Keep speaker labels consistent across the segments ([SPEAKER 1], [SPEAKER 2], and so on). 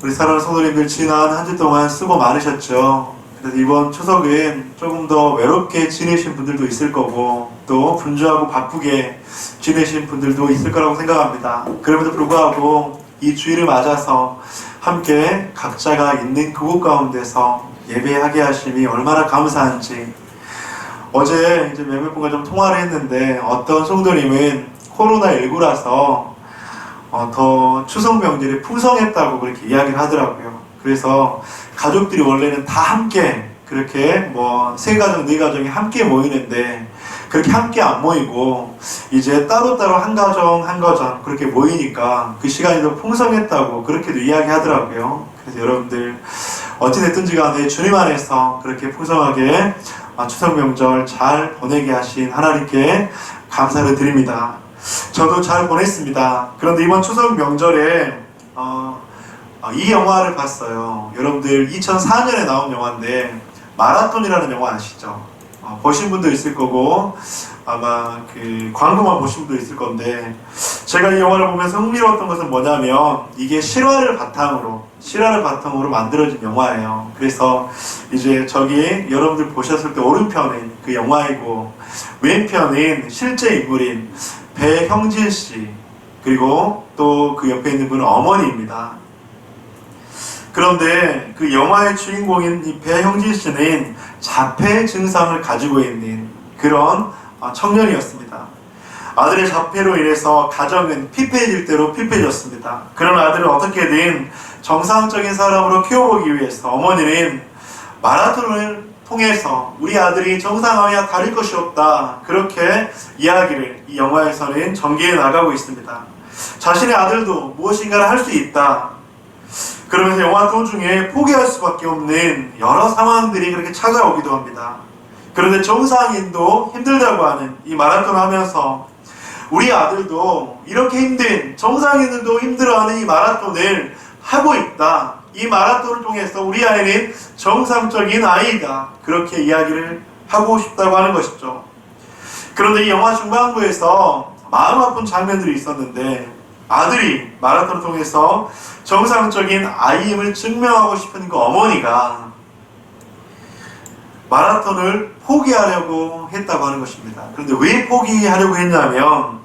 [SPEAKER 1] 우리 사랑하는 성도님들 지난 한 주 동안 수고 많으셨죠. 그래서 이번 추석은 조금 더 외롭게 지내신 분들도 있을 거고 또 분주하고 바쁘게 지내신 분들도 있을 거라고 생각합니다. 그럼에도 불구하고 이 주일을 맞아서 함께 각자가 있는 그곳 가운데서 예배하게 하심이 얼마나 감사한지. 어제 이제 몇몇 분과 좀 통화를 했는데 어떤 성도님은 코로나19라서 더 추석 명절에 풍성했다고 그렇게 이야기를 하더라고요. 그래서 가족들이 원래는 다 함께 그렇게 세 가정, 네 가정이 함께 모이는데 그렇게 함께 안 모이고 이제 따로따로 한 가정 한 가정 그렇게 모이니까 그 시간이 더 풍성했다고 그렇게도 이야기하더라고요. 그래서 여러분들 어찌됐든지 간에 주님 안에서 그렇게 풍성하게 추석 명절 잘 보내게 하신 하나님께 감사를 드립니다. 저도 잘 보냈습니다. 그런데 이번 추석 명절에 이 영화를 봤어요. 여러분들 2004년에 나온 영화인데 마라톤이라는 영화 아시죠? 보신 분도 있을 거고 아마 그 광고만 보신 분도 있을 건데, 제가 이 영화를 보면서 흥미로웠던 것은 뭐냐면 이게 실화를 바탕으로 만들어진 영화예요. 그래서 이제 저기 여러분들 보셨을 때 오른편은 그 영화이고 왼편은 실제 인물인 배형진 씨, 그리고 또 그 옆에 있는 분은 어머니입니다. 그런데 그 영화의 주인공인 이 배형진 씨는 자폐 증상을 가지고 있는 그런 청년이었습니다. 아들의 자폐로 인해서 가정은 피폐해질 대로 피폐해졌습니다. 그런 아들을 어떻게든 정상적인 사람으로 키워보기 위해서 어머니는 마라톤을 통해서 우리 아들이 정상화야 다를 것이 없다, 그렇게 이야기를 이 영화에서는 전개해 나가고 있습니다. 자신의 아들도 무엇인가를 할 수 있다, 그러면서 영화 도중에 포기할 수밖에 없는 여러 상황들이 그렇게 찾아오기도 합니다. 그런데 정상인도 힘들다고 하는 이 마라톤을 하면서 우리 아들도 이렇게 힘든, 정상인들도 힘들어하는 이 마라톤을 하고 있다, 이 마라톤을 통해서 우리 아이는 정상적인 아이다, 그렇게 이야기를 하고 싶다고 하는 것이죠. 그런데 이 영화 중반부에서 마음 아픈 장면들이 있었는데, 아들이 마라톤을 통해서 정상적인 아이임을 증명하고 싶은 그 어머니가 마라톤을 포기하려고 했다고 하는 것입니다. 그런데 왜 포기하려고 했냐면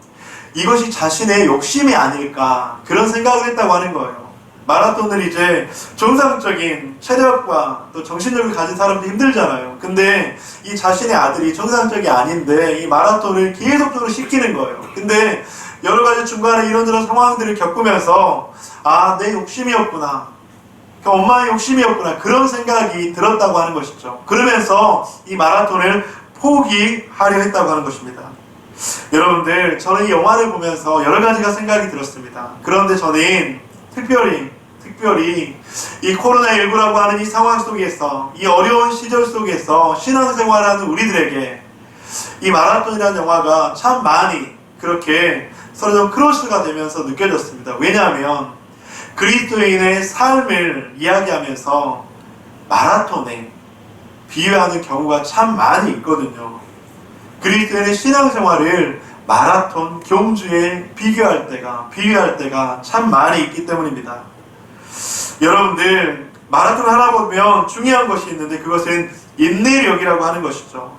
[SPEAKER 1] 이것이 자신의 욕심이 아닐까, 그런 생각을 했다고 하는 거예요. 마라톤을 이제 정상적인 체력과 또 정신력을 가진 사람도 힘들잖아요. 근데 이 자신의 아들이 정상적이 아닌데 이 마라톤을 계속적으로 시키는 거예요. 근데 여러 가지 중간에 이런저런 상황들을 겪으면서 내 욕심이었구나, 엄마의 욕심이었구나, 그런 생각이 들었다고 하는 것이죠. 그러면서 이 마라톤을 포기하려 했다고 하는 것입니다. 여러분들, 저는 이 영화를 보면서 여러 가지가 생각이 들었습니다. 그런데 저는 특별히 이 코로나19라고 하는 이 상황 속에서, 이 어려운 시절 속에서 신앙생활하는 우리들에게 이 마라톤이라는 영화가 참 많이 그렇게 서로 좀 크로스가 되면서 느껴졌습니다. 왜냐하면 그리스도인의 삶을 이야기하면서 마라톤에 비유하는 경우가 참 많이 있거든요. 그리스도인의 신앙생활을 마라톤, 경주에 비교할 때가 참 많이 있기 때문입니다. 여러분들, 마라톤 하나 보면 중요한 것이 있는데 그것은 인내력이라고 하는 것이죠.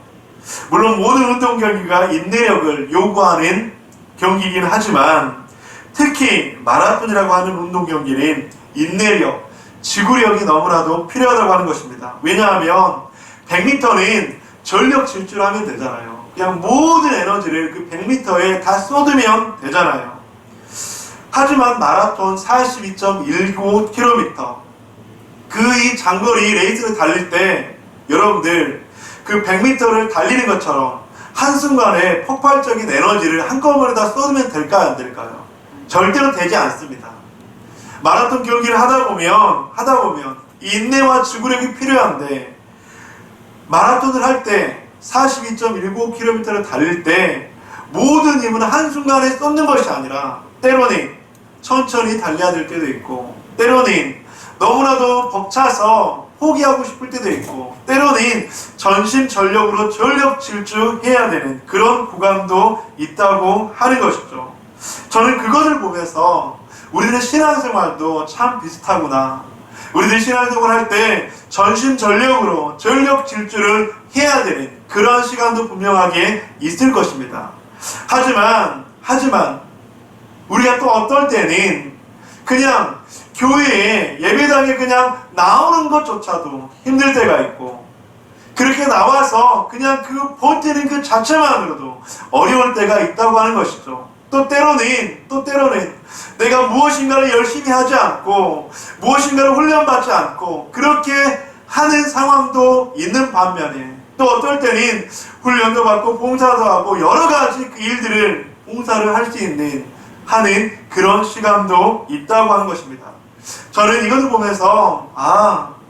[SPEAKER 1] 물론 모든 운동 경기가 인내력을 요구하는 경기이긴 하지만 특히 마라톤이라고 하는 운동 경기는 인내력, 지구력이 너무나도 필요하다고 하는 것입니다. 왜냐하면 100m는 전력 질주하면 되잖아요. 그냥 모든 에너지를 그 100m에 다 쏟으면 되잖아요. 하지만 마라톤 42.19km 그 이 장거리 레이스를 달릴 때 여러분들 그 100m를 달리는 것처럼 한순간에 폭발적인 에너지를 한꺼번에 다 쏟으면 될까요, 안 될까요? 절대로 되지 않습니다. 마라톤 경기를 하다 보면 인내와 지구력이 필요한데, 마라톤을 할 때 42.19km를 달릴 때 모든 힘은 한순간에 쏟는 것이 아니라 때로는 천천히 달려야 될 때도 있고, 때로는 너무나도 벅차서 포기하고 싶을 때도 있고, 때로는 전심전력으로 전력 질주해야 되는 그런 구간도 있다고 하는 것이죠. 저는 그것을 보면서 우리들의 신앙생활도 참 비슷하구나. 우리들이 신앙생활 할 때 전심전력으로 전력 질주를 해야 되는 그런 시간도 분명하게 있을 것입니다. 하지만 우리가 또 어떨 때는 그냥 교회에 예배당에 그냥 나오는 것조차도 힘들 때가 있고, 그렇게 나와서 그냥 그 버티는 그 자체만으로도 어려울 때가 있다고 하는 것이죠. 또 때로는 내가 무엇인가를 열심히 하지 않고 무엇인가를 훈련받지 않고 그렇게 하는 상황도 있는 반면에, 또 어떨 때는 훈련도 받고 봉사도 하고 여러 가지 그 일들을 봉사를 할 수 하는 그런 시간도 있다고 하는 것입니다. 저는 이것을 보면서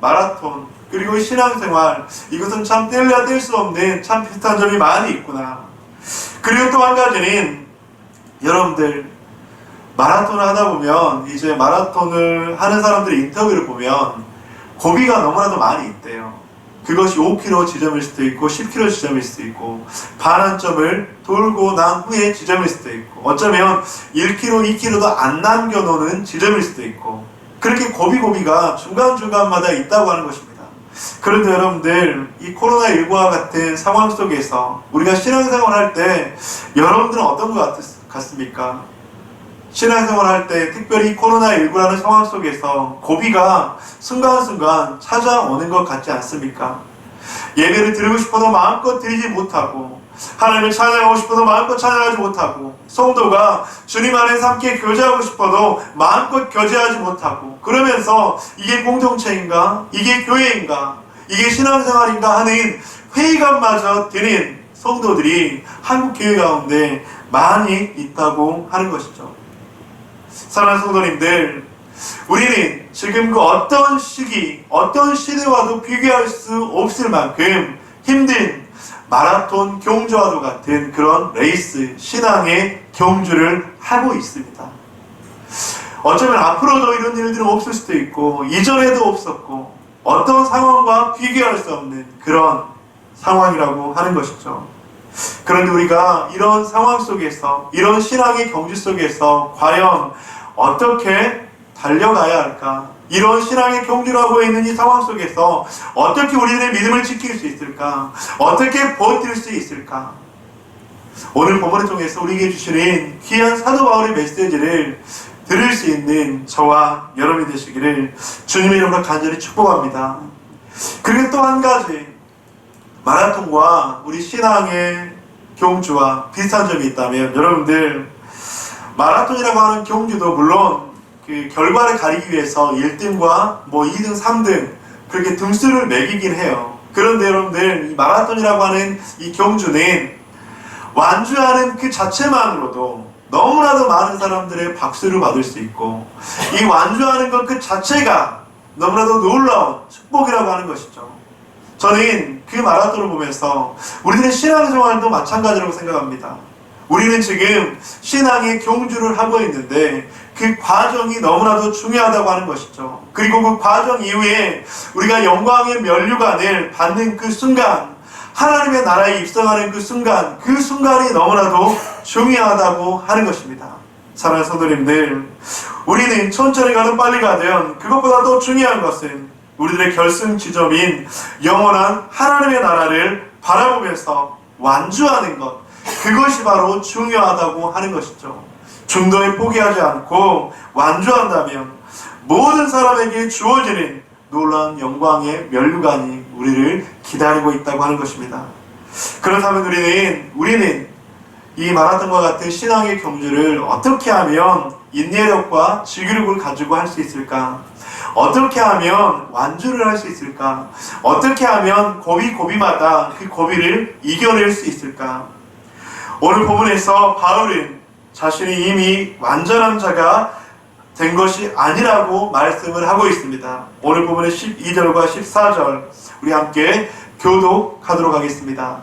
[SPEAKER 1] 마라톤 그리고 신앙생활, 이것은 참 뗄래야 뗄 수 없는 참 비슷한 점이 많이 있구나. 그리고 또 한 가지는, 여러분들 마라톤을 하다 보면, 이제 마라톤을 하는 사람들의 인터뷰를 보면 고비가 너무나도 많이 있대요. 그것이 5km 지점일 수도 있고 10km 지점일 수도 있고, 반환점을 돌고 난 후에 지점일 수도 있고, 어쩌면 1km, 2km도 안 남겨놓는 지점일 수도 있고, 그렇게 고비가 중간중간마다 있다고 하는 것입니다. 그런데 여러분들, 이 코로나19와 같은 상황 속에서 우리가 신앙생활 할 때 여러분들은 어떤 것 같습니까? 신앙생활 할 때, 특별히 코로나19라는 상황 속에서 고비가 순간순간 찾아오는 것 같지 않습니까? 예배를 드리고 싶어도 마음껏 드리지 못하고, 하나님을 찬양하고 싶어도 마음껏 찬양하지 못하고, 성도가 주님 안에서 함께 교제하고 싶어도 마음껏 교제하지 못하고, 그러면서 이게 공동체인가? 이게 교회인가? 이게 신앙생활인가? 하는 회의감마저 드는 성도들이 한국 교회 가운데 많이 있다고 하는 것이죠. 사랑하는 성도님들, 우리는 지금 그 어떤 시기, 어떤 시대와도 비교할 수 없을 만큼 힘든 마라톤 경주와도 같은 그런 레이스, 신앙의 경주를 하고 있습니다. 어쩌면 앞으로도 이런 일들은 없을 수도 있고, 이전에도 없었고, 어떤 상황과 비교할 수 없는 그런 상황이라고 하는 것이죠. 그런데 우리가 이런 상황 속에서, 이런 신앙의 경주 속에서 과연 어떻게 달려가야 할까? 이런 신앙의 경주라고 있는 이 상황 속에서 어떻게 우리들의 믿음을 지킬 수 있을까? 어떻게 버틸 수 있을까? 오늘 본문을 통해서 우리에게 주시는 귀한 사도 바울의 메시지를 들을 수 있는 저와 여러분이 되시기를 주님의 이름으로 간절히 축복합니다. 그리고 또 한 가지, 마라톤과 우리 신앙의 경주와 비슷한 점이 있다면, 여러분들 마라톤이라고 하는 경주도 물론 그 결과를 가리기 위해서 1등과 2등, 3등 그렇게 등수를 매기긴 해요. 그런데 여러분들, 이 마라톤이라고 하는 이 경주는 완주하는 그 자체만으로도 너무나도 많은 사람들의 박수를 받을 수 있고, 이 완주하는 것 그 자체가 너무나도 놀라운 축복이라고 하는 것이죠. 저는 그 마라톤을 보면서 우리들의 신앙생활도 마찬가지라고 생각합니다. 우리는 지금 신앙의 경주를 하고 있는데 그 과정이 너무나도 중요하다고 하는 것이죠. 그리고 그 과정 이후에 우리가 영광의 면류관을 받는 그 순간, 하나님의 나라에 입성하는 그 순간이 너무나도 중요하다고 하는 것입니다. 사랑하는 성도님들, 우리는 천천히 가든 빨리 가든 그것보다 더 중요한 것은 우리들의 결승 지점인 영원한 하나님의 나라를 바라보면서 완주하는 것, 그것이 바로 중요하다고 하는 것이죠. 중도에 포기하지 않고 완주한다면 모든 사람에게 주어지는 놀라운 영광의 면류관이 우리를 기다리고 있다고 하는 것입니다. 그렇다면 우리는 이 마라톤과 같은 신앙의 경주를 어떻게 하면 인내력과 지구력을 가지고 할 수 있을까? 어떻게 하면 완주를 할 수 있을까? 어떻게 하면 고비마다 그 고비를 이겨낼 수 있을까? 오늘 본문에서 바울은 자신이 이미 완전한 자가 된 것이 아니라고 말씀을 하고 있습니다. 오늘 본문의 12절과 14절 우리 함께 교독하도록 하겠습니다.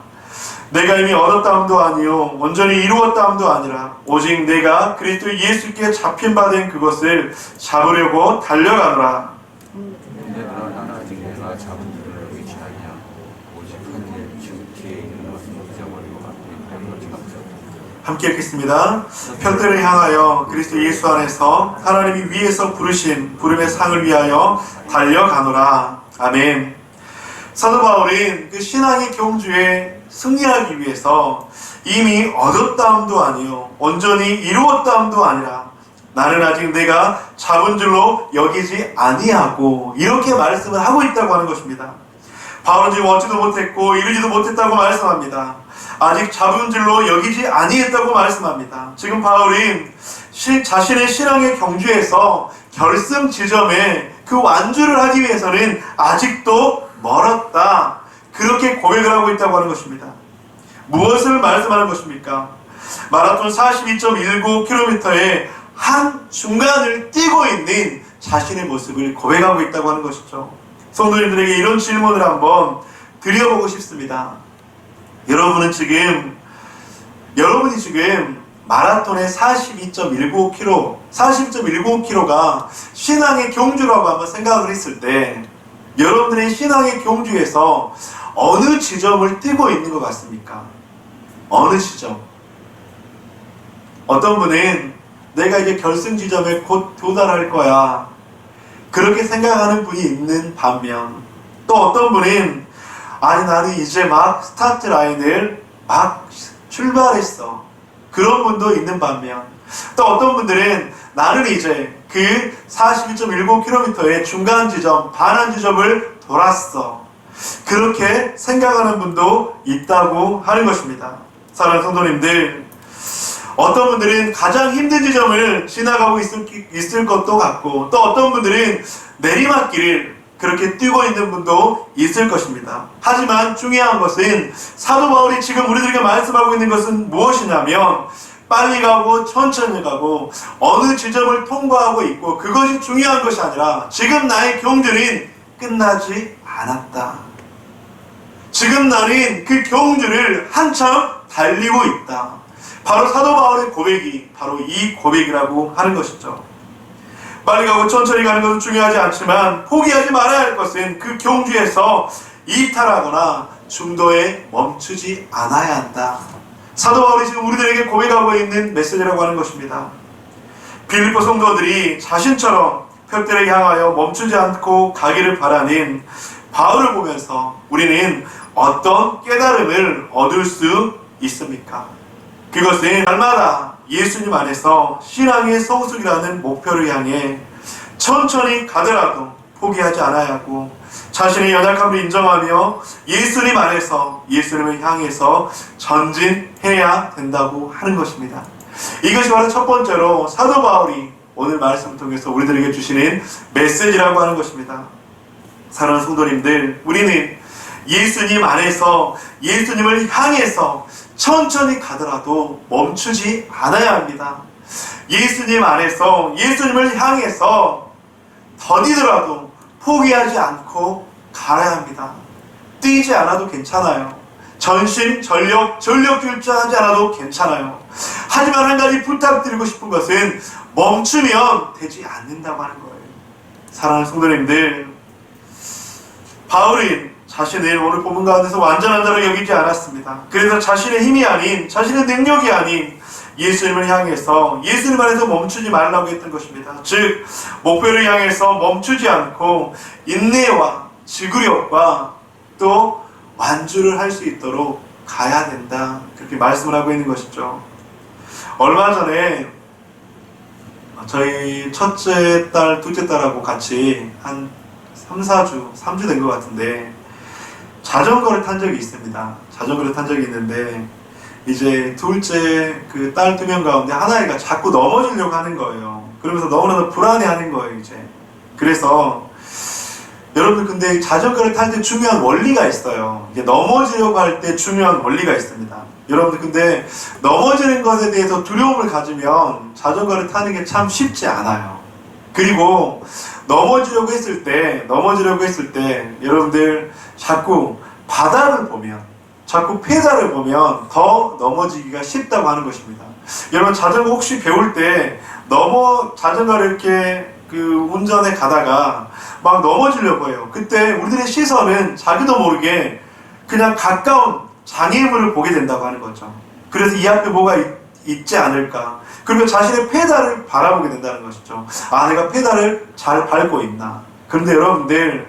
[SPEAKER 1] 내가 이미 얻었다함도 아니요 온전히 이루었다함도 아니라 오직 내가 그리스도 예수께 잡힌 바 된 그것을 잡으려고 달려가노라.
[SPEAKER 2] 나는 아직 내가 잡은 줄을 의지 아니하고 오직 한 일, 즉 뒤에 있는 것을 잊어버리고 앞에 있는 것을 잡으려
[SPEAKER 1] 함께 읽겠습니다. 편들을 향하여 그리스도 예수 안에서 하나님이 위에서 부르신 부름의 상을 위하여 달려가노라. 아멘. 사도 바울은 그 신앙의 경주에 승리하기 위해서 이미 얻었다함도 아니요 온전히 이루었다함도 아니라 나는 아직 내가 잡은 줄로 여기지 아니하고 이렇게 말씀을 하고 있다고 하는 것입니다. 바울은 지금 얻지도 못했고 이루지도 못했다고 말씀합니다. 아직 잡은 줄로 여기지 아니했다고 말씀합니다. 지금 바울은 자신의 신앙의 경주에서 결승 지점에 그 완주를 하기 위해서는 아직도 멀었다. 그렇게 고백을 하고 있다고 하는 것입니다. 무엇을 말씀하는 것입니까? 마라톤 42.19km의 한 중간을 뛰고 있는 자신의 모습을 고백하고 있다고 하는 것이죠. 성도님들에게 이런 질문을 한번 드려보고 싶습니다. 여러분이 지금 마라톤의 42.19km가 신앙의 경주라고 한번 생각을 했을 때 여러분들의 신앙의 경주에서 어느 지점을 뛰고 있는 것 같습니까? 어느 지점? 어떤 분은 내가 이제 결승 지점에 곧 도달할 거야. 그렇게 생각하는 분이 있는 반면 또 어떤 분은 아니 나는 이제 막 스타트 라인을 막 출발했어. 그런 분도 있는 반면 또 어떤 분들은 나는 이제 그 42.19km의 중간 지점, 반환 지점을 돌았어. 그렇게 생각하는 분도 있다고 하는 것입니다. 사랑하는 성도님들, 어떤 분들은 가장 힘든 지점을 지나가고 있을 것도 같고 또 어떤 분들은 내리막길을 그렇게 뛰고 있는 분도 있을 것입니다. 하지만 중요한 것은 사도 바울이 지금 우리들에게 말씀하고 있는 것은 무엇이냐면 빨리 가고 천천히 가고 어느 지점을 통과하고 있고 그것이 중요한 것이 아니라 지금 나의 경주는 끝나지 않았다. 지금 나는 그 경주를 한참 달리고 있다. 바로 사도 바울의 고백이 바로 이 고백이라고 하는 것이죠. 빨리 가고 천천히 가는 것은 중요하지 않지만 포기하지 말아야 할 것은 그 경주에서 이탈하거나 중도에 멈추지 않아야 한다. 사도 바울이 지금 우리들에게 고백하고 있는 메시지라고 하는 것입니다. 빌립보 성도들이 자신처럼 벽들에 향하여 멈추지 않고 가기를 바라는 바울을 보면서 우리는 어떤 깨달음을 얻을 수 있습니까? 그것은 날마다 예수님 안에서 신앙의 성숙이라는 목표를 향해 천천히 가더라도 포기하지 않아야 하고 자신의 연약함을 인정하며 예수님 안에서 예수님을 향해서 전진해야 된다고 하는 것입니다. 이것이 바로 첫 번째로 사도 바울이 오늘 말씀을 통해서 우리들에게 주시는 메시지라고 하는 것입니다. 사랑하는 성도님들, 우리는 예수님 안에서 예수님을 향해서 천천히 가더라도 멈추지 않아야 합니다. 예수님 안에서 예수님을 향해서 더디더라도 포기하지 않고 가야 합니다. 뛰지 않아도 괜찮아요. 전심, 전력 질주하지 않아도 괜찮아요. 하지만 한 가지 부탁드리고 싶은 것은 멈추면 되지 않는다고 하는 거예요. 사랑하는 성도님들, 바울이 자신을 오늘 본문 가운데서 완전한 자로 여기지 않았습니다. 그래서 자신의 힘이 아닌, 자신의 능력이 아닌 예수님을 향해서 예수님 안에서 멈추지 말라고 했던 것입니다. 즉 목표를 향해서 멈추지 않고 인내와 지구력과 또 완주를 할 수 있도록 가야 된다. 그렇게 말씀을 하고 있는 것이죠. 얼마 전에 저희 첫째 딸, 둘째 딸하고 같이 한 3주 된 것 같은데 자전거를 탄 적이 있습니다. 자전거를 탄 적이 있는데 이제 둘째 그 딸 2명 가운데 하나이가 자꾸 넘어지려고 하는 거예요. 그러면서 너무나도 불안해하는 거예요. 이제 그래서 여러분, 근데 자전거를 탈 때 중요한 원리가 있어요. 이게 넘어지려고 할 때 중요한 원리가 있습니다. 여러분들, 근데 넘어지는 것에 대해서 두려움을 가지면 자전거를 타는 게 참 쉽지 않아요. 그리고 넘어지려고 했을 때 여러분들 자꾸 바닥을 보면, 자꾸 페달을 보면 더 넘어지기가 쉽다고 하는 것입니다. 여러분, 자전거 혹시 배울 때 자전거를 이렇게 운전에 가다가 막 넘어지려고 해요. 그때 우리들의 시선은 자기도 모르게 그냥 가까운 장애물을 보게 된다고 하는 거죠. 그래서 이 앞에 뭐가 있지 않을까. 그리고 자신의 페달을 바라보게 된다는 것이죠. 아, 내가 페달을 잘 밟고 있나. 그런데 여러분들,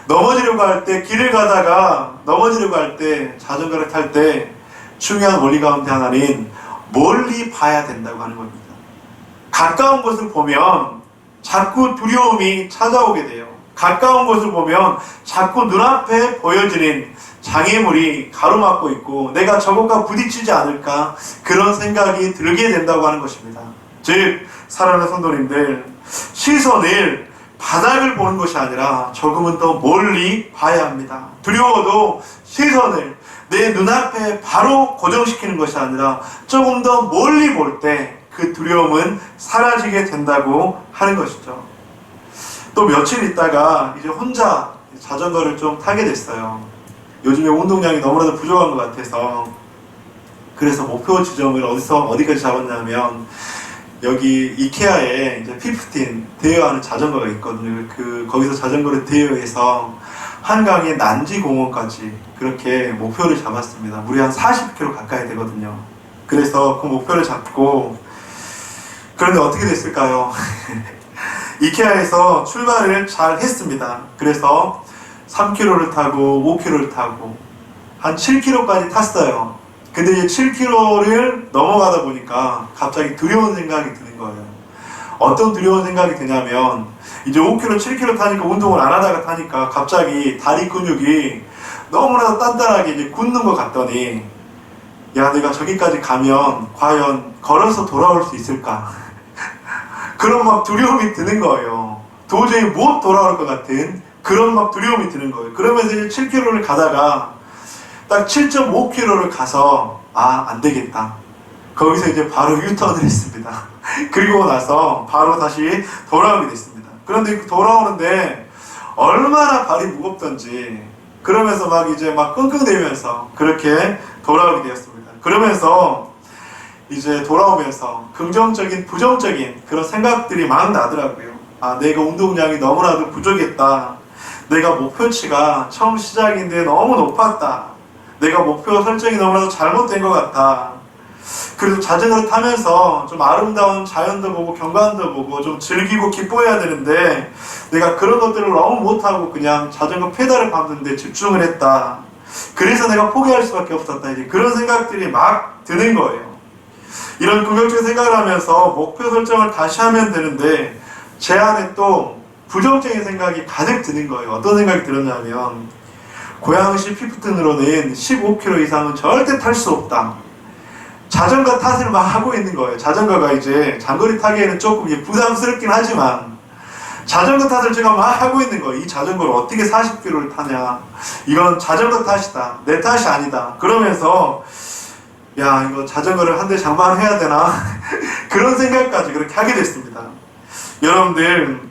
[SPEAKER 1] 넘어지려고 할 때, 길을 가다가 넘어지려고 할 때, 자전거를 탈 때 중요한 원리 가운데 하나는 멀리 봐야 된다고 하는 겁니다. 가까운 것을 보면 자꾸 두려움이 찾아오게 돼요. 가까운 것을 보면 자꾸 눈앞에 보여지는 장애물이 가로막고 있고 내가 저것과 부딪히지 않을까 그런 생각이 들게 된다고 하는 것입니다. 즉 사랑하는 성도님들, 시선을 바닥을 보는 것이 아니라 조금은 더 멀리 봐야 합니다. 두려워도 시선을 내 눈앞에 바로 고정시키는 것이 아니라 조금 더 멀리 볼 때 그 두려움은 사라지게 된다고 하는 것이죠. 또 며칠 있다가 이제 혼자 자전거를 좀 타게 됐어요. 요즘에 운동량이 너무나도 부족한 것 같아서. 그래서 목표 지점을 어디까지 잡았냐면 여기 이케아에 이제 15 대여하는 자전거가 있거든요. 거기서 자전거를 대여해서 한강의 난지공원까지 그렇게 목표를 잡았습니다. 무려 한 40km 가까이 되거든요. 그래서 그 목표를 잡고, 그런데 어떻게 됐을까요? 이케아에서 출발을 잘 했습니다. 그래서 3km를 타고 5km를 타고 한 7km까지 탔어요. 근데 이제 7km를 넘어가다 보니까 갑자기 두려운 생각이 드는 거예요. 어떤 두려운 생각이 드냐면 이제 5km, 7km 타니까 운동을 안 하다가 타니까 갑자기 다리 근육이 너무나도 단단하게 이제 굳는 것 같더니 야, 내가 저기까지 가면 과연 걸어서 돌아올 수 있을까? 그런 막 두려움이 드는 거예요. 도저히 못 돌아올 것 같은 그런 막 두려움이 드는 거예요. 그러면서 이제 7km를 가다가 딱 7.5km를 가서 안 되겠다. 거기서 이제 바로 유턴을 했습니다. 그리고 나서 바로 다시 돌아오게 됐습니다. 그런데 돌아오는데 얼마나 발이 무겁던지 그러면서 막 이제 막 끙끙대면서 그렇게 돌아오게 되었습니다. 그러면서 이제 돌아오면서 긍정적인 부정적인 그런 생각들이 막 나더라고요. 내가 운동량이 너무나도 부족했다. 내가 목표치가 처음 시작인데 너무 높았다. 내가 목표 설정이 너무나도 잘못된 것 같아. 그래서 자전거를 타면서 좀 아름다운 자연도 보고 경관도 보고 좀 즐기고 기뻐해야 되는데 내가 그런 것들을 너무 못하고 그냥 자전거 페달을 밟는데 집중을 했다. 그래서 내가 포기할 수밖에 없었다. 이제 그런 생각들이 막 드는 거예요. 이런 긍정적인 생각을 하면서 목표 설정을 다시 하면 되는데 제 안에 또 부정적인 생각이 가득 드는 거예요. 어떤 생각이 들었냐면 고양시 피프튼으로는 15km 이상은 절대 탈 수 없다. 자전거 탓을 막 하고 있는 거예요. 자전거가 이제 장거리 타기에는 조금 부담스럽긴 하지만 자전거 탓을 제가 막 하고 있는 거예요. 이 자전거를 어떻게 40km를 타냐. 이건 자전거 탓이다. 내 탓이 아니다. 그러면서 야, 이거 자전거를 한 대 장만해야 되나? 그런 생각까지 그렇게 하게 됐습니다. 여러분들,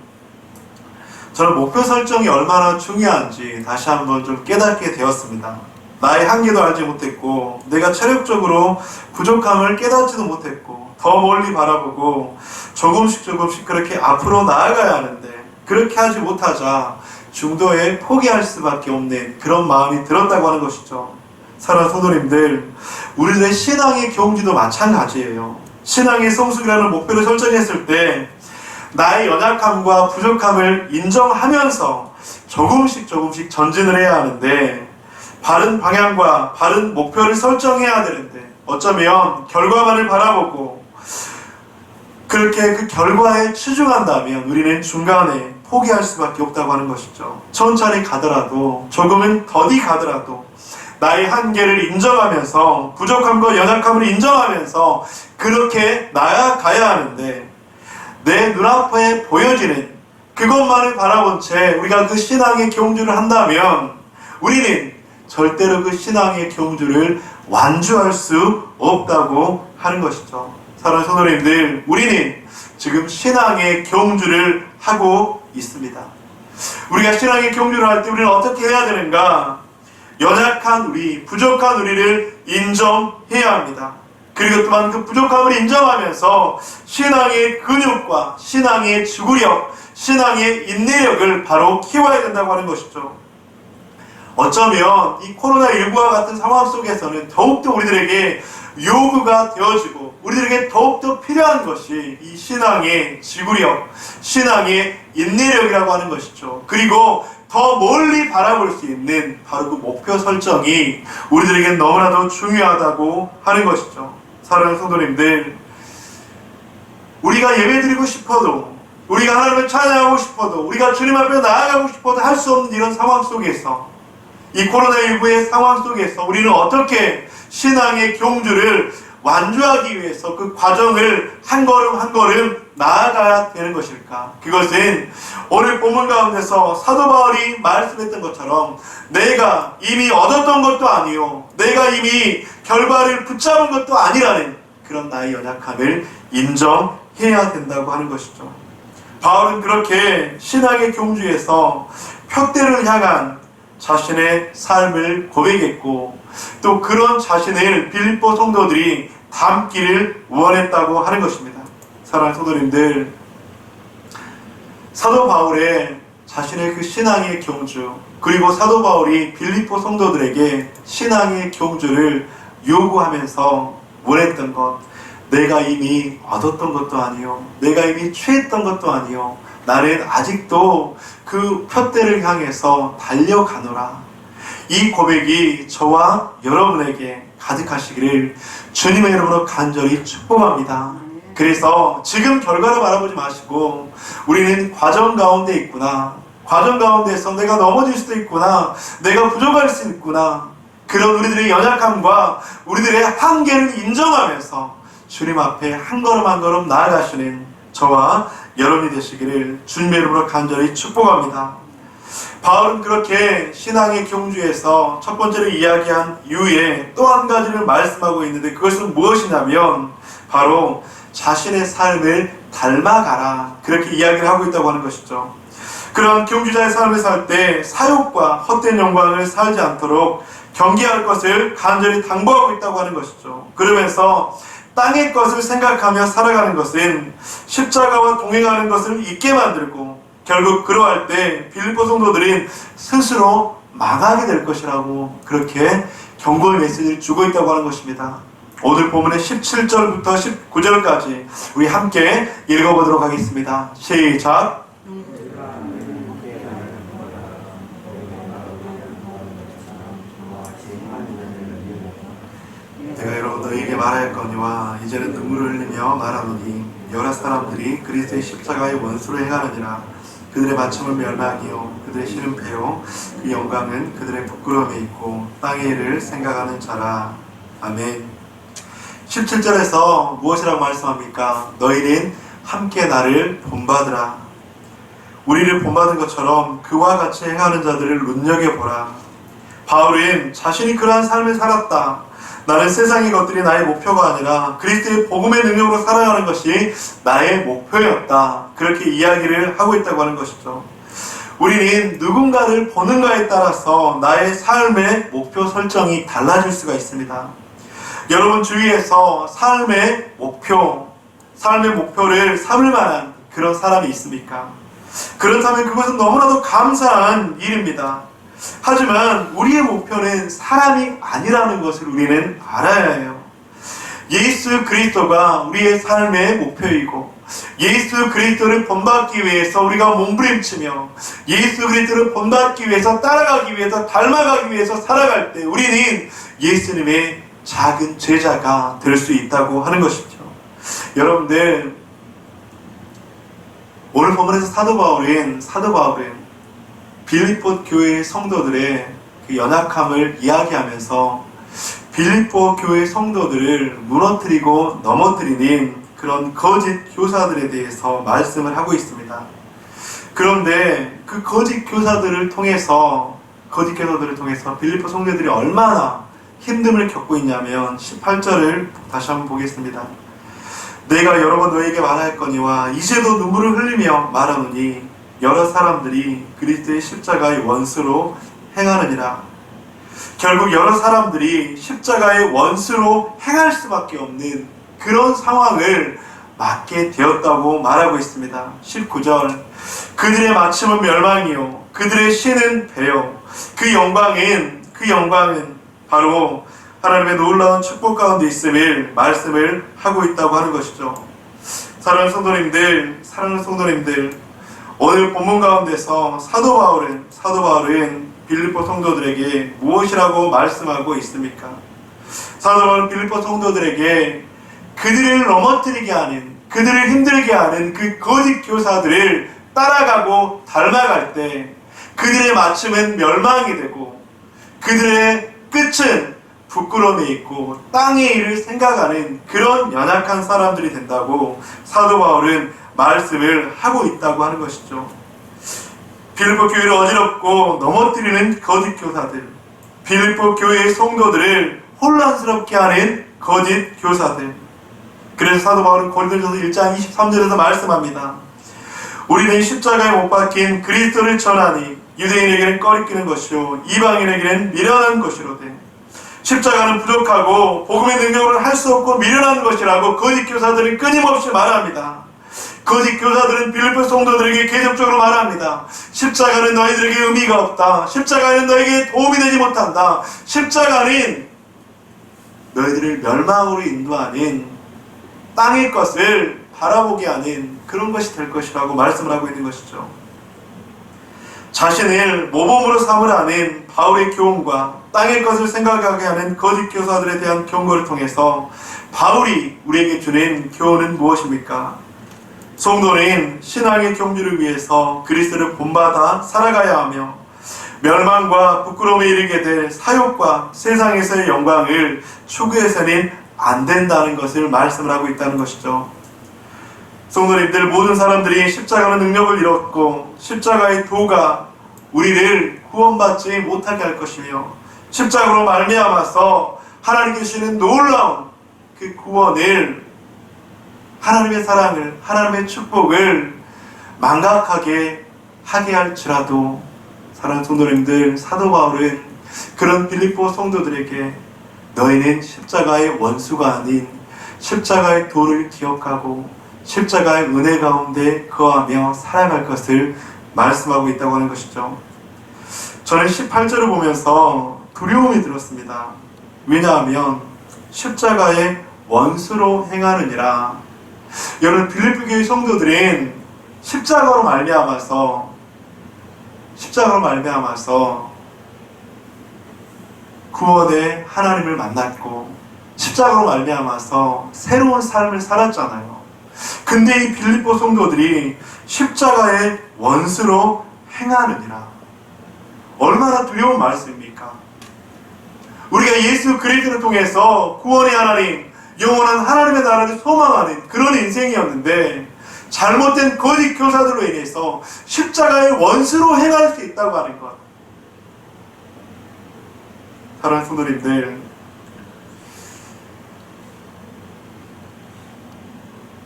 [SPEAKER 1] 저는 목표 설정이 얼마나 중요한지 다시 한번 좀 깨닫게 되었습니다. 나의 한계도 알지 못했고 내가 체력적으로 부족함을 깨닫지도 못했고 더 멀리 바라보고 조금씩 그렇게 앞으로 나아가야 하는데 그렇게 하지 못하자 중도에 포기할 수밖에 없는 그런 마음이 들었다고 하는 것이죠. 사랑하는 성도님들, 우리의 신앙의 경지도 마찬가지예요. 신앙의 성숙이라는 목표를 설정했을 때 나의 연약함과 부족함을 인정하면서 조금씩 전진을 해야 하는데 바른 방향과 바른 목표를 설정해야 되는데 어쩌면 결과만을 바라보고 그렇게 그 결과에 치중한다면 우리는 중간에 포기할 수밖에 없다고 하는 것이죠. 천천히 가더라도 조금은 더디 가더라도 나의 한계를 인정하면서 부족함과 연약함을 인정하면서 그렇게 나아가야 하는데 내 눈앞에 보여지는 그것만을 바라본 채 우리가 그 신앙의 경주를 한다면 우리는 절대로 그 신앙의 경주를 완주할 수 없다고 하는 것이죠. 사랑하는 성도님들, 우리는 지금 신앙의 경주를 하고 있습니다. 우리가 신앙의 경주를 할 때 우리는 어떻게 해야 되는가? 연약한 우리, 부족한 우리를 인정해야 합니다. 그리고 또한 그 부족함을 인정하면서 신앙의 근육과 신앙의 지구력, 신앙의 인내력을 바로 키워야 된다고 하는 것이죠. 어쩌면 이 코로나19와 같은 상황 속에서는 더욱더 우리들에게 요구가 되어지고 우리들에게 더욱더 필요한 것이 이 신앙의 지구력, 신앙의 인내력이라고 하는 것이죠. 그리고 더 멀리 바라볼 수 있는 바로 그 목표 설정이 우리들에게 너무나도 중요하다고 하는 것이죠. 사랑하는 성도님들, 우리가 예배드리고 싶어도, 우리가 하나님을 찬양하고 싶어도, 우리가 주님 앞에 나아가고 싶어도 할 수 없는 이런 상황 속에서, 이 코로나19의 상황 속에서 우리는 어떻게 신앙의 경주를 완주하기 위해서 그 과정을 한 걸음 한 걸음 나아가야 되는 것일까? 그것은 오늘 본문 가운데서 사도 바울이 말씀했던 것처럼 내가 이미 얻었던 것도 아니요, 내가 이미 결과를 붙잡은 것도 아니라는 그런 나의 연약함을 인정해야 된다고 하는 것이죠. 바울은 그렇게 신앙의 경주에서 표대를 향한 자신의 삶을 고백했고, 또 그런 자신을 빌립보 성도들이 담기를 원했다고 하는 것입니다. 사랑하는 성도님들, 사도 바울의 자신의 그 신앙의 경주, 그리고 사도 바울이 빌립보 성도들에게 신앙의 경주를 요구하면서 원했던 것, 내가 이미 얻었던 것도 아니요, 내가 이미 취했던 것도 아니요, 나는 아직도 그 표대를 향해서 달려가노라. 이 고백이 저와 여러분에게 가득하시기를 주님의 이름으로 간절히 축복합니다. 그래서 지금 결과를 바라보지 마시고 우리는 과정 가운데 있구나, 과정 가운데서 내가 넘어질 수도 있구나, 내가 부족할 수 있구나, 그런 우리들의 연약함과 우리들의 한계를 인정하면서 주님 앞에 한 걸음 한 걸음 나아가시는 저와 여러분이 되시기를 주님의 이름으로 간절히 축복합니다. 바울은 그렇게 신앙의 경주에서 첫 번째로 이야기한 이후에 또 한 가지를 말씀하고 있는데, 그것은 무엇이냐면 바로 자신의 삶을 닮아가라, 그렇게 이야기를 하고 있다고 하는 것이죠. 그런 경주자의 삶을 살 때 사욕과 헛된 영광을 살지 않도록 경계할 것을 간절히 당부하고 있다고 하는 것이죠. 그러면서 땅의 것을 생각하며 살아가는 것은 십자가와 동행하는 것을 잊게 만들고, 결국 그러할 때 빌립보 성도들은 스스로 망하게 될 것이라고 그렇게 경고의 메시지를 주고 있다고 하는 것입니다. 오늘 본문의 17절부터 19절까지 우리 함께 읽어보도록 하겠습니다. 시작! 내가 여러분 너희에게 말하였거니와 이제는 눈물을 흘리며 말하노니 여러 사람들이 그리스도의 십자가의 원수로 행하느니라. 그들의 마침은 멸망이요 그들의 신은 패요 그 영광은 그들의 부끄러움에 있고 땅의 일을 생각하는 자라. 아멘. 17절에서 무엇이라고 말씀합니까? 너희는 함께 나를 본받으라. 우리를 본받은 것처럼 그와 같이 행하는 자들을 눈여겨보라. 바울은 자신이 그러한 삶을 살았다, 나는 세상의 것들이 나의 목표가 아니라 그리스도의 복음의 능력으로 살아가는 것이 나의 목표였다, 그렇게 이야기를 하고 있다고 하는 것이죠. 우리는 누군가를 보는가에 따라서 나의 삶의 목표 설정이 달라질 수가 있습니다. 여러분 주위에서 삶의 목표를 삼을 만한 그런 사람이 있습니까? 그렇다면 그것은 너무나도 감사한 일입니다. 하지만 우리의 목표는 사람이 아니라는 것을 우리는 알아야 해요. 예수 그리스도가 우리의 삶의 목표이고, 예수 그리스도를 본받기 위해서 우리가 몸부림치며 예수 그리스도를 본받기 위해서 따라가기 위해서 닮아가기 위해서 살아갈 때 우리는 예수님의 작은 제자가 될 수 있다고 하는 것이죠. 여러분들, 오늘 본문에서 사도 바울은 빌립보 교회의 성도들의 그 연약함을 이야기하면서 빌립보 교회 성도들을 무너뜨리고 넘어뜨리는 그런 거짓 교사들에 대해서 말씀을 하고 있습니다. 그런데 그 거짓 교사들을 통해서 빌립보 성도들이 얼마나 힘듦을 겪고 있냐면 18절을 다시 한번 보겠습니다. 내가 여러 번 너에게 말하였거니와 이제도 눈물을 흘리며 말하노니 여러 사람들이 그리스도의 십자가의 원수로 행하느니라. 결국 여러 사람들이 십자가의 원수로 행할 수밖에 없는 그런 상황을 맞게 되었다고 말하고 있습니다. 19절, 그들의 마침은 멸망이요 그들의 신은 배요. 그 영광은 바로 하나님의 놀라운 축복 가운데 있음을 말씀을 하고 있다고 하는 것이죠. 사랑하는 성도님들, 오늘 본문 가운데서 사도 바울은 빌립보 성도들에게 무엇이라고 말씀하고 있습니까? 사도 바울은 빌립보 성도들에게 그들을 넘어뜨리게 하는, 그들을 힘들게 하는 그 거짓 교사들을 따라가고 닮아갈 때 그들의 마침은 멸망이 되고 그들의 끝은 부끄러움에 있고 땅의 일을 생각하는 그런 연약한 사람들이 된다고 사도 바울은 말씀을 하고 있다고 하는 것이죠. 빌립보 교회를 어지럽고 넘어뜨리는 거짓 교사들, 빌립보 교회의 성도들을 혼란스럽게 하는 거짓 교사들. 그래서 사도 바울은 고린도전서 1장 23절에서 말씀합니다. 우리는 십자가에 못 박힌 그리스도를 전하니 유대인에게는 꺼리끼는 것이요 이방인에게는 미련한 것이로되 십자가는 부족하고 복음의 능력으로는 할 수 없고 미련한 것이라고 거짓 교사들은 끊임없이 말합니다. 거짓 교사들은 빌립보 성도들에게 계속적으로 말합니다. 십자가는 너희들에게 의미가 없다. 십자가는 너에게 도움이 되지 못한다. 십자가는 너희들을 멸망으로 인도하는 땅의 것을 바라보게 하는 그런 것이 될 것이라고 말씀을 하고 있는 것이죠. 자신을 모범으로 삼으라는 바울의 교훈과 땅의 것을 생각하게 하는 거짓 교사들에 대한 경고를 통해서 바울이 우리에게 주는 교훈은 무엇입니까? 성도는 신앙의 경주를 위해서 그리스도를 본받아 살아가야 하며 멸망과 부끄러움에 이르게 될 사욕과 세상에서의 영광을 추구해서는 안 된다는 것을 말씀을 하고 있다는 것이죠. 성도님들, 모든 사람들이 십자가의 능력을 잃었고 십자가의 도가 우리를 구원받지 못하게 할 것이며 십자가로 말미암아서 하나님께 주시는 놀라운 그 구원을, 하나님의 사랑을, 하나님의 축복을 망각하게 하게 할지라도 사랑하는 성도님들, 사도 바울은 그런 빌립보 성도들에게 너희는 십자가의 원수가 아닌 십자가의 도를 기억하고 십자가의 은혜 가운데 거하며 살아갈 것을 말씀하고 있다고 하는 것이죠. 저는 18절을 보면서 두려움이 들었습니다. 왜냐하면 십자가의 원수로 행하느니라. 여러분, 빌립보 교회 성도들은 십자가로 말미암아서 구원의 하나님을 만났고 십자가로 말미암아서 새로운 삶을 살았잖아요. 근데 이 빌립보 성도들이 십자가의 원수로 행하느니라. 얼마나 두려운 말씀입니까? 우리가 예수 그리스도를 통해서 구원의 하나님, 영원한 하나님의 나라를 소망하는 그런 인생이었는데 잘못된 거짓 교사들로 인해서 십자가의 원수로 행할 수 있다고 하는 것. 사랑하는 성도님들,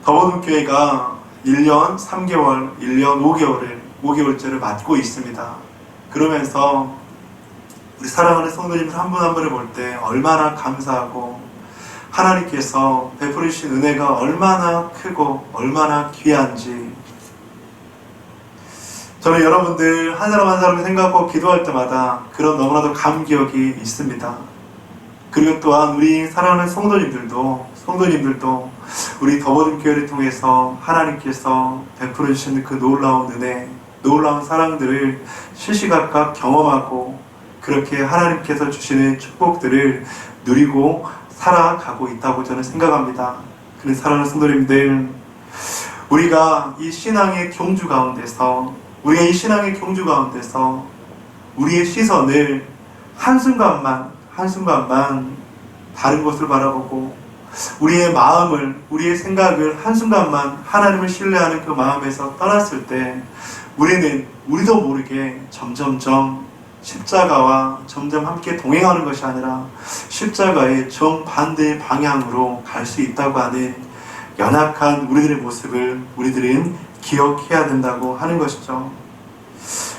[SPEAKER 1] 더워든교회가 1년 3개월, 1년 5개월째를 맞고 있습니다. 그러면서 우리 사랑하는 성도님들 한 분 한 분을 볼 때 얼마나 감사하고 하나님께서 베풀으신 은혜가 얼마나 크고 얼마나 귀한지, 저는 여러분들 한 사람 한 사람을 생각하고 기도할 때마다 그런 너무나도 감격이 있습니다. 그리고 또한 우리 사랑하는 성도님들도 우리 더워든교회를 통해서 하나님께서 베풀어 주시는 그 놀라운 은혜, 놀라운 사랑들을 시시각각 경험하고 그렇게 하나님께서 주시는 축복들을 누리고 살아가고 있다고 저는 생각합니다. 그래서 사랑하는 성도님들, 우리가 이 신앙의 경주 가운데서 우리의 시선을 한순간만 다른 곳을 바라보고 우리의 마음을, 우리의 생각을 한순간만 하나님을 신뢰하는 그 마음에서 떠났을 때 우리도 모르게 점점점 십자가와 점점 함께 동행하는 것이 아니라 십자가의 정반대의 방향으로 갈 수 있다고 하는 연약한 우리들의 모습을 우리들은 기억해야 된다고 하는 것이죠.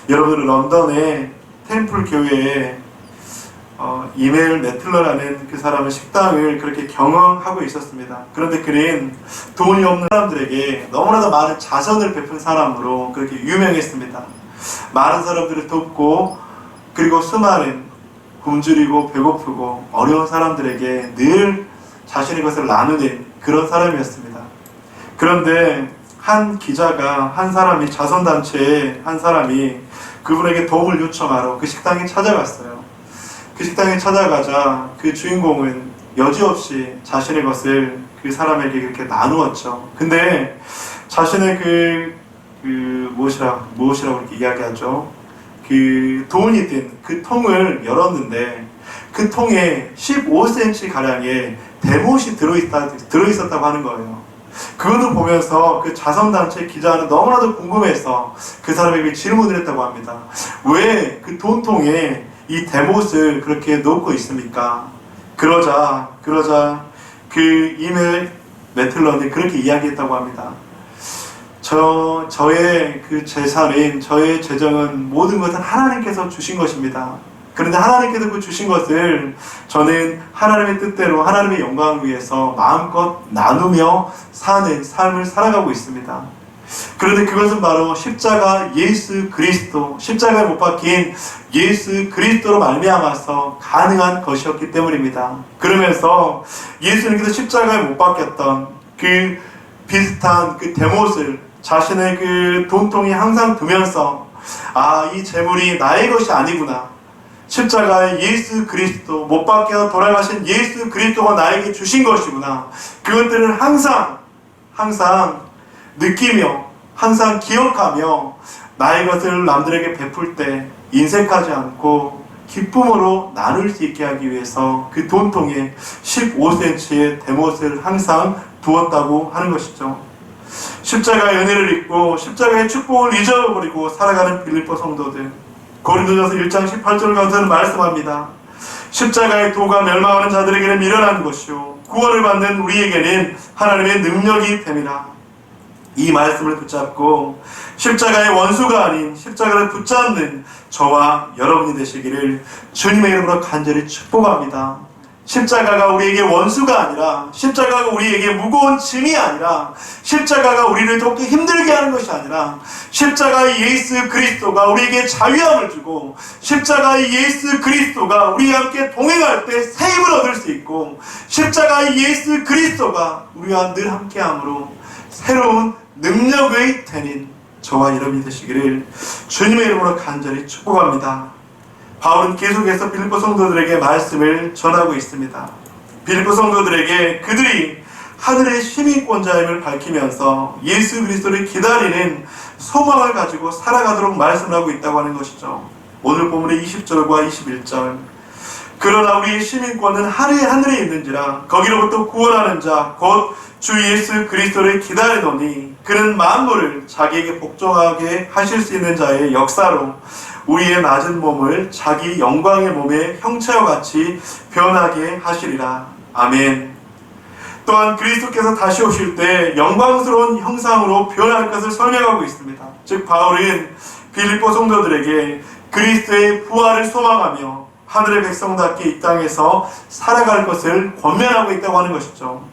[SPEAKER 1] 여러분, 런던의 템플 교회에 이메일 매틀러라는 그 사람은 식당을 그렇게 경영하고 있었습니다. 그런데 그는 돈이 없는 사람들에게 너무나도 많은 자선을 베푼 사람으로 그렇게 유명했습니다. 많은 사람들을 돕고 그리고 수많은 굶주리고 배고프고 어려운 사람들에게 늘 자신의 것을 나누는 그런 사람이었습니다. 그런데 한 기자가 한 사람이 자선단체의 한 사람이 그분에게 도움을 요청하러 그 식당에 찾아갔어요. 그 식당에 찾아가자 그 주인공은 여지없이 자신의 것을 그 사람에게 이렇게 나누었죠. 근데 자신의 무엇이라고 이렇게 이야기하죠. 그 돈이 든 그 통을 열었는데 그 통에 15cm 가량의 대못이 들어있었다고 하는 거예요. 그것을 보면서 그 자선단체 기자는 너무나도 궁금해서 그 사람에게 질문을 했다고 합니다. 왜 그 돈통에 이 대못을 그렇게 놓고 있습니까? 그러자 그 이메일 매틀런이 그렇게 이야기했다고 합니다. 저의 그 재산인, 저의 재정은 모든 것은 하나님께서 주신 것입니다. 그런데 하나님께서 그 주신 것을 저는 하나님의 뜻대로 하나님의 영광을 위해서 마음껏 나누며 사는 삶을 살아가고 있습니다. 그런데 그것은 바로 십자가 예수 그리스도, 십자가에 못 박힌 예수 그리스도로 말미암아서 가능한 것이었기 때문입니다. 그러면서 예수님께서 십자가에 못 박혔던 그 비슷한 그 대못을 자신의 그 돈통에 항상 두면서 이 재물이 나의 것이 아니구나. 십자가의 예수 그리스도, 못 박혀 돌아가신 예수 그리스도가 나에게 주신 것이구나. 그것들을 항상 느끼며 항상 기억하며 나의 것을 남들에게 베풀 때 인색하지 않고 기쁨으로 나눌 수 있게 하기 위해서 그 돈통에 15cm의 대못을 항상 두었다고 하는 것이죠. 십자가의 은혜를 잊고 십자가의 축복을 잊어버리고 살아가는 빌립보 성도들, 고린도전서 1장 18절을 가서는 말씀합니다. 십자가의 도가 멸망하는 자들에게는 미련한 것이요 구원을 받는 우리에게는 하나님의 능력이 됨이라. 이 말씀을 붙잡고 십자가의 원수가 아닌 십자가를 붙잡는 저와 여러분이 되시기를 주님의 이름으로 간절히 축복합니다. 십자가가 우리에게 원수가 아니라, 십자가가 우리에게 무거운 짐이 아니라, 십자가가 우리를 더욱더 힘들게 하는 것이 아니라, 십자가의 예수 그리스도가 우리에게 자유함을 주고, 십자가의 예수 그리스도가 우리와 함께 동행할 때 새 힘을 얻을 수 있고, 십자가의 예수 그리스도가 우리와 늘 함께함으로 새로운 능력의 되는 저와 여러분이 되시기를 주님의 이름으로 간절히 축복합니다. 바울은 계속해서 빌립보 성도들에게 말씀을 전하고 있습니다. 빌립보 성도들에게 그들이 하늘의 시민권자임을 밝히면서 예수 그리스도를 기다리는 소망을 가지고 살아가도록 말씀을 하고 있다고 하는 것이죠. 오늘 본문의 20절과 21절, 그러나 우리의 시민권은 하늘에 있는지라 거기로부터 구원하는 자 곧 주 예수 그리스도를 기다리노니 그는 만물을 자기에게 복종하게 하실 수 있는 자의 역사로 우리의 낮은 몸을 자기 영광의 몸의 형체와 같이 변하게 하시리라. 아멘. 또한 그리스도께서 다시 오실 때 영광스러운 형상으로 변할 것을 설명하고 있습니다. 즉 바울은 빌립보 성도들에게 그리스도의 부활을 소망하며 하늘의 백성답게 이 땅에서 살아갈 것을 권면하고 있다고 하는 것이죠.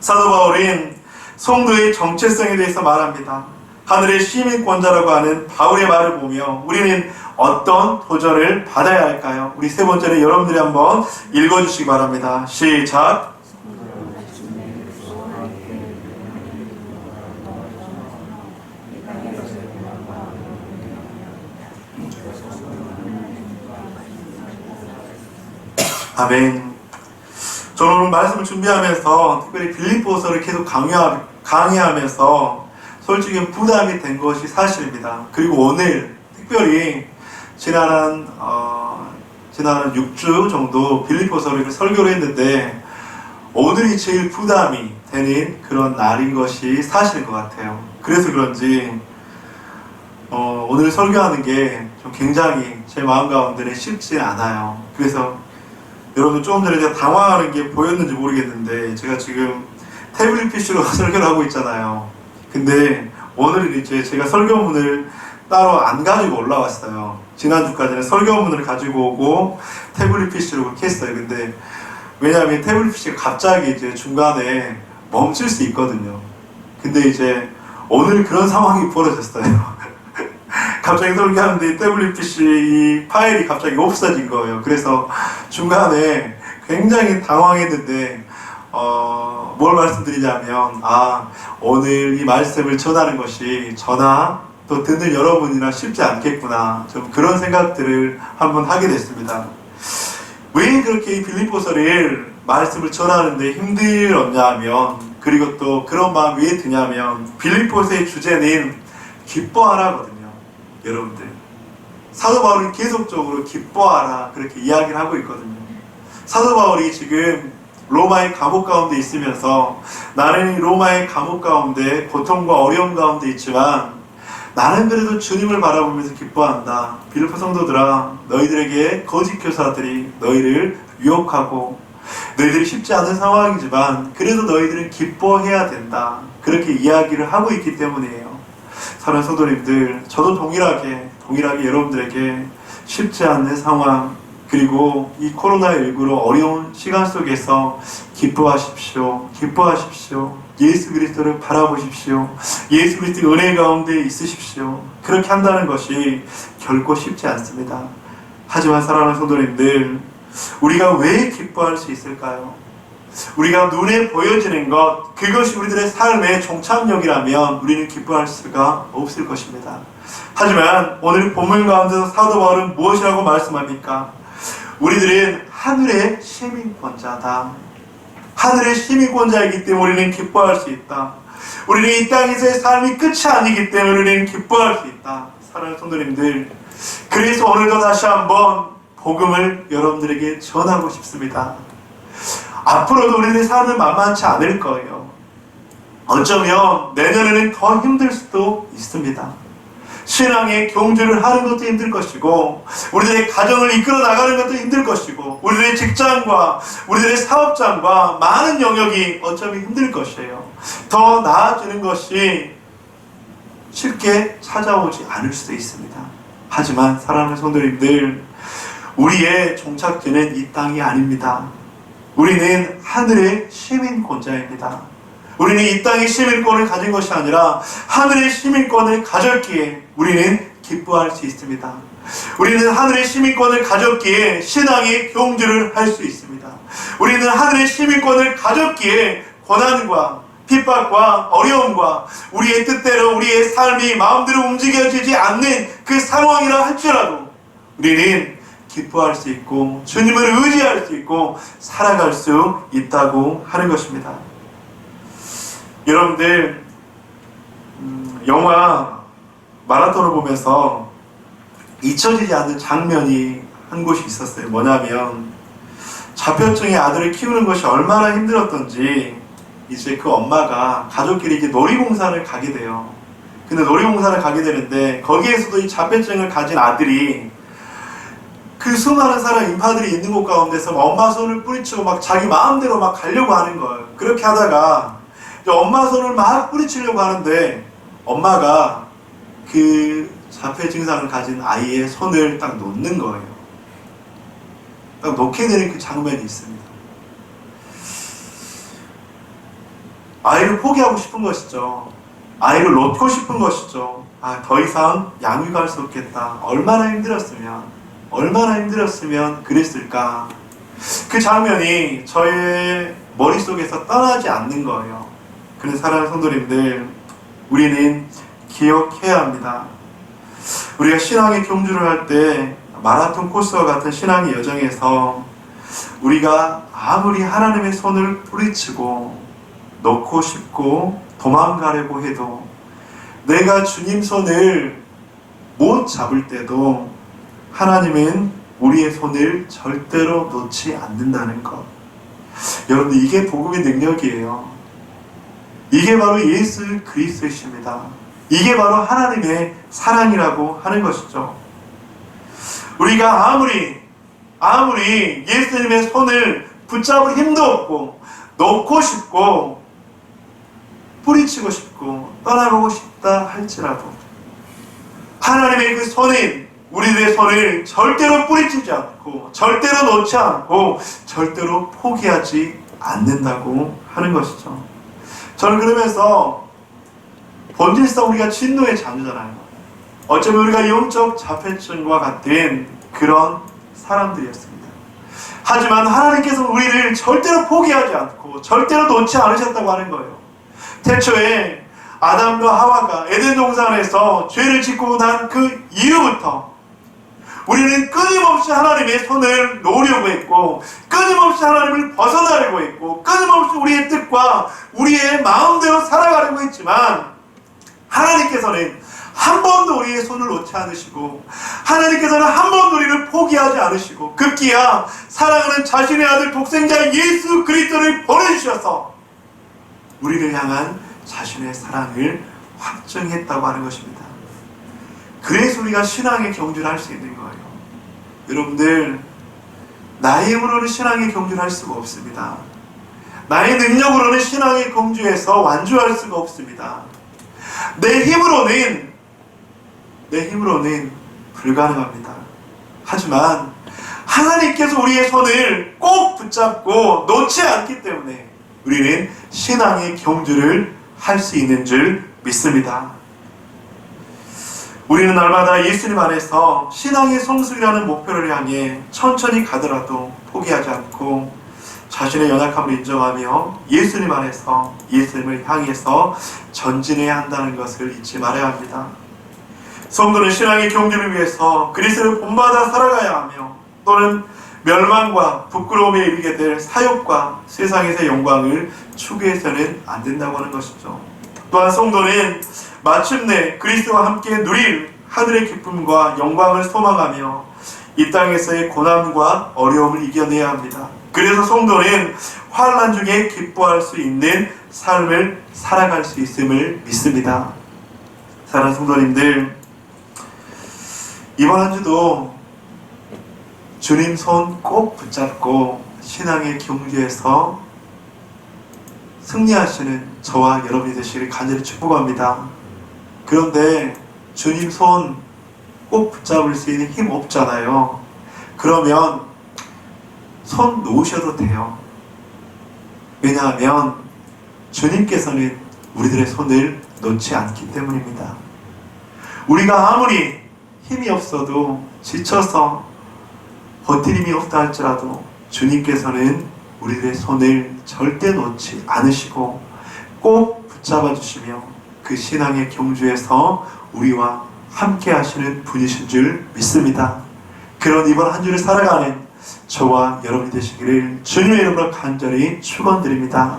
[SPEAKER 1] 사도 바울은 성도의 정체성에 대해서 말합니다. 하늘의 시민권자라고 하는 바울의 말을 보며 우리는 어떤 도전을 받아야 할까요? 우리 세 번째는 여러분들이 한번 읽어주시기 바랍니다. 시작! 아멘. 저는 오늘 말씀을 준비하면서 특별히 빌립보서를 계속 강의하면서 솔직히 부담이 된 것이 사실입니다. 그리고 오늘 특별히 지난 6주 정도 빌립보서를 설교를 했는데 오늘이 제일 부담이 되는 그런 날인 것이 사실인 것 같아요. 그래서 그런지 오늘 설교하는 게 좀 굉장히 제 마음 가운데는 쉽지 않아요. 그래서 여러분 조금 전에 제가 당황하는 게 보였는지 모르겠는데 제가 지금 태블릿 PC로 설교를 하고 있잖아요. 근데 오늘은 이제 제가 설교문을 따로 안 가지고 올라왔어요. 지난주까지는 설교문을 가지고 오고 태블릿 PC로 그렇게 했어요. 근데 왜냐하면 태블릿 PC가 갑자기 이제 중간에 멈출 수 있거든요. 근데 이제 오늘 그런 상황이 벌어졌어요. 갑자기 설교하는데 WPC 이 파일이 갑자기 없어진 거예요. 그래서 중간에 굉장히 당황했는데 뭘 말씀드리냐면 오늘 이 말씀을 전하는 것이 저나 또 듣는 여러분이나 쉽지 않겠구나, 좀 그런 생각들을 한번 하게 됐습니다. 왜 그렇게 이 빌립보서를 말씀을 전하는데 힘들었냐 하면, 그리고 또 그런 마음이 왜 드냐면, 빌립보서의 주제는 기뻐하라거든요. 여러분들, 사도 바울은 계속적으로 기뻐하라 그렇게 이야기를 하고 있거든요. 사도 바울이 지금 로마의 감옥 가운데 있으면서, 나는 로마의 감옥 가운데 고통과 어려움 가운데 있지만 나는 그래도 주님을 바라보면서 기뻐한다. 빌립보 성도들아, 너희들에게 거짓 교사들이 너희를 유혹하고 너희들이 쉽지 않은 상황이지만 그래도 너희들은 기뻐해야 된다, 그렇게 이야기를 하고 있기 때문이에요. 사랑하는 성도님들, 저도 동일하게 여러분들에게 쉽지 않은 상황, 그리고 이 코로나19로 어려운 시간 속에서 기뻐하십시오. 예수 그리스도를 바라보십시오. 예수 그리스도의 은혜 가운데 있으십시오. 그렇게 한다는 것이 결코 쉽지 않습니다. 하지만 사랑하는 성도님들, 우리가 왜 기뻐할 수 있을까요? 우리가 눈에 보여지는 것, 그것이 우리들의 삶의 종착역이라면 우리는 기뻐할 수가 없을 것입니다. 하지만 오늘 본문 가운데서 사도 바울은 무엇이라고 말씀합니까? 우리들은 하늘의 시민권자다. 하늘의 시민권자이기 때문에 우리는 기뻐할 수 있다. 우리는 이 땅에서의 삶이 끝이 아니기 때문에 우리는 기뻐할 수 있다. 사랑하는 성도님들, 그래서 오늘도 다시 한번 복음을 여러분들에게 전하고 싶습니다. 앞으로도 우리들의 삶은 만만치 않을 거예요. 어쩌면 내년에는 더 힘들 수도 있습니다. 신앙의 경주를 하는 것도 힘들 것이고, 우리들의 가정을 이끌어 나가는 것도 힘들 것이고, 우리들의 직장과 우리들의 사업장과 많은 영역이 어쩌면 힘들 것이에요. 더 나아지는 것이 쉽게 찾아오지 않을 수도 있습니다. 하지만 사랑하는 성도님들, 우리의 종착지는 이 땅이 아닙니다. 우리는 하늘의 시민권자입니다. 우리는 이 땅의 시민권을 가진 것이 아니라 하늘의 시민권을 가졌기에 우리는 기뻐할 수 있습니다. 우리는 하늘의 시민권을 가졌기에 신앙의 경주를 할 수 있습니다. 우리는 하늘의 시민권을 가졌기에 고난과 핍박과 어려움과 우리의 뜻대로 우리의 삶이 마음대로 움직여지지 않는 그 상황이라 할지라도 우리는 기뻐할 수 있고 주님을 의지할 수 있고 살아갈 수 있다고 하는 것입니다. 여러분들, 영화 마라톤을 보면서 잊혀지지 않는 장면이 한 곳이 있었어요. 뭐냐면, 자폐증의 아들을 키우는 것이 얼마나 힘들었던지 이제 그 엄마가 가족끼리 이제 놀이공원을 가게 돼요. 근데 놀이공원을 가게 되는데 거기에서도 이 자폐증을 가진 아들이 그 수많은 사람 인파들이 있는 곳 가운데서 엄마 손을 뿌리치고 막 자기 마음대로 막 가려고 하는 거예요. 그렇게 하다가 엄마 손을 막 뿌리치려고 하는데 엄마가 그 자폐 증상을 가진 아이의 손을 딱 놓는 거예요. 딱 놓게 되는 그 장면이 있습니다. 아이를 포기하고 싶은 것이죠. 아이를 놓고 싶은 것이죠. 더 이상 양육할 수 없겠다. 얼마나 힘들었으면 그랬을까. 그 장면이 저의 머릿속에서 떠나지 않는 거예요. 그래서 사랑하는 성도님들, 우리는 기억해야 합니다. 우리가 신앙의 경주를 할 때 마라톤 코스와 같은 신앙의 여정에서 우리가 아무리 하나님의 손을 뿌리치고 놓고 싶고 도망가려고 해도 내가 주님 손을 못 잡을 때도 하나님은 우리의 손을 절대로 놓지 않는다는 것. 여러분들, 이게 복음의 능력이에요. 이게 바로 예수 그리스도이십니다. 이게 바로 하나님의 사랑이라고 하는 것이죠. 우리가 아무리 예수님의 손을 붙잡을 힘도 없고 놓고 싶고 뿌리치고 싶고 떠나가고 싶다 할지라도 하나님의 그 손인 우리들의 손을 절대로 뿌리치지 않고 절대로 놓지 않고 절대로 포기하지 않는다고 하는 것이죠. 저는 그러면서 본질상 우리가 진노의 자녀잖아요. 어쩌면 우리가 영적 자폐증과 같은 그런 사람들이었습니다. 하지만 하나님께서 우리를 절대로 포기하지 않고 절대로 놓지 않으셨다고 하는 거예요. 태초에 아담과 하와가 에덴 동산에서 죄를 짓고 난 그 이후부터 우리는 끊임없이 하나님의 손을 놓으려고 했고, 끊임없이 하나님을 벗어나려고 했고, 끊임없이 우리의 뜻과 우리의 마음대로 살아가려고 했지만, 하나님께서는 한 번도 우리의 손을 놓지 않으시고, 하나님께서는 한 번도 우리를 포기하지 않으시고, 급기야 사랑하는 자신의 아들 독생자 예수 그리스도를 보내주셔서 우리를 향한 자신의 사랑을 확증했다고 하는 것입니다. 그래서 우리가 신앙의 경주를 할 수 있는 거예요. 여러분들, 나의 힘으로는 신앙의 경주를 할 수가 없습니다. 나의 능력으로는 신앙의 경주에서 완주할 수가 없습니다. 내 힘으로는 불가능합니다. 하지만 하나님께서 우리의 손을 꼭 붙잡고 놓지 않기 때문에 우리는 신앙의 경주를 할 수 있는 줄 믿습니다. 우리는 날마다 예수님 안에서 신앙의 성숙이라는 목표를 향해 천천히 가더라도 포기하지 않고 자신의 연약함을 인정하며 예수님 안에서 예수님을 향해서 전진해야 한다는 것을 잊지 말아야 합니다. 성도는 신앙의 경주를 위해서 그리스도를 본받아 살아가야 하며 또는 멸망과 부끄러움에 이르게 될 사욕과 세상에서의 영광을 추구해서는 안 된다고 하는 것이죠. 또한 성도는 마침내 그리스도와 함께 누릴 하늘의 기쁨과 영광을 소망하며 이 땅에서의 고난과 어려움을 이겨내야 합니다. 그래서 성도는 환난 중에 기뻐할 수 있는 삶을 살아갈 수 있음을 믿습니다. 사랑하는 성도님들, 이번 한 주도 주님 손 꼭 붙잡고 신앙의 경주에서 승리하시는 저와 여러분이 되시길 간절히 축복합니다. 그런데 주님 손 꼭 붙잡을 수 있는 힘 없잖아요. 그러면 손 놓으셔도 돼요. 왜냐하면 주님께서는 우리들의 손을 놓지 않기 때문입니다. 우리가 아무리 힘이 없어도 지쳐서 버틸 힘이 없다 할지라도 주님께서는 우리들의 손을 절대 놓지 않으시고 꼭 붙잡아 주시며 그 신앙의 경주에서 우리와 함께 하시는 분이신 줄 믿습니다. 그런 이번 한 주를 살아가는 저와 여러분이 되시기를 주님의 이름으로 간절히 축원드립니다.